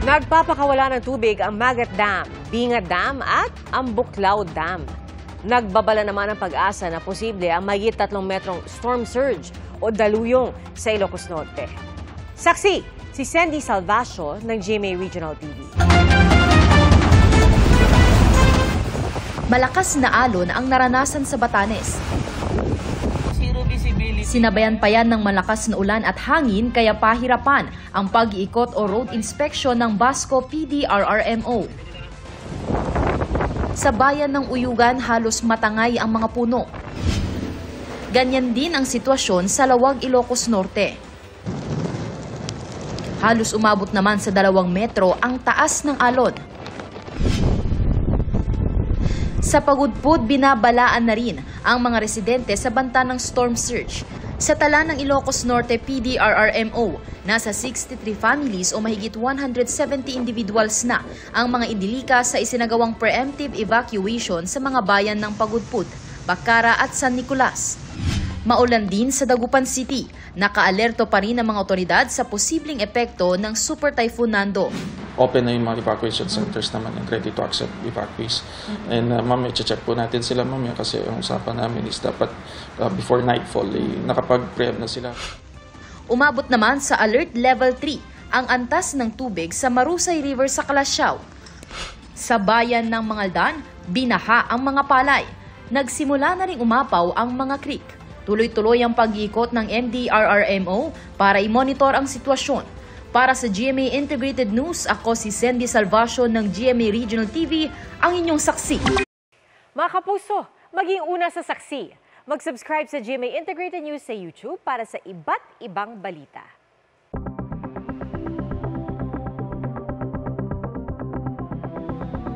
Nagpapakawala ng tubig ang Magat Dam, Bingat Dam at ang Buklao Dam. Nagbabala naman ang pag-asa na posible ang mahigit 3 metrong storm surge o daluyong sa Ilocos Norte. Saksi, si Sandy Salvacio ng GMA Regional TV. Malakas na alon ang naranasan sa Batanes. Sinabayan pa yan ng malakas na ulan at hangin kaya pahirapan ang pag-iikot o road inspection ng Basco PD-RRMO. Sa bayan ng Uyugan, halos matangay ang mga puno. Ganyan din ang sitwasyon sa Lawag, Ilocos Norte. Halos umabot naman sa 2 metro ang taas ng alon. Sa Pagudpud, binabalaan na rin ang mga residente sa banta ng storm surge. Sa tala ng Ilocos Norte PD-RRMO, nasa 63 families o mahigit 170 individuals na ang mga indilika sa isinagawang preemptive evacuation sa mga bayan ng Pagudpud, Bacara at San Nicolas. Maulan din sa Dagupan City. Nakaalerto pa rin ang mga otoridad sa posibleng epekto ng Super Typhoon Nando. Open na yung mga evacuation centers naman and ready to accept evacuees. And mamaya, check po natin sila mamaya kasi ang usapan namin is dapat before nightfall, nakapag-prehab na sila. Umabot naman sa Alert Level 3 ang antas ng tubig sa Marusay River sa Calasiao. Sa bayan ng Mangaldan, binaha ang mga palay. Nagsimula na ring umapaw ang mga creek. Tuloy-tuloy ang pag-iikot ng MDRRMO para i-monitor ang sitwasyon. Para sa GMA Integrated News, ako si Sandy Salvacio ng GMA Regional TV, ang inyong saksi. Mga kapuso, maging una sa saksi. Mag-subscribe sa GMA Integrated News sa YouTube para sa iba't ibang balita.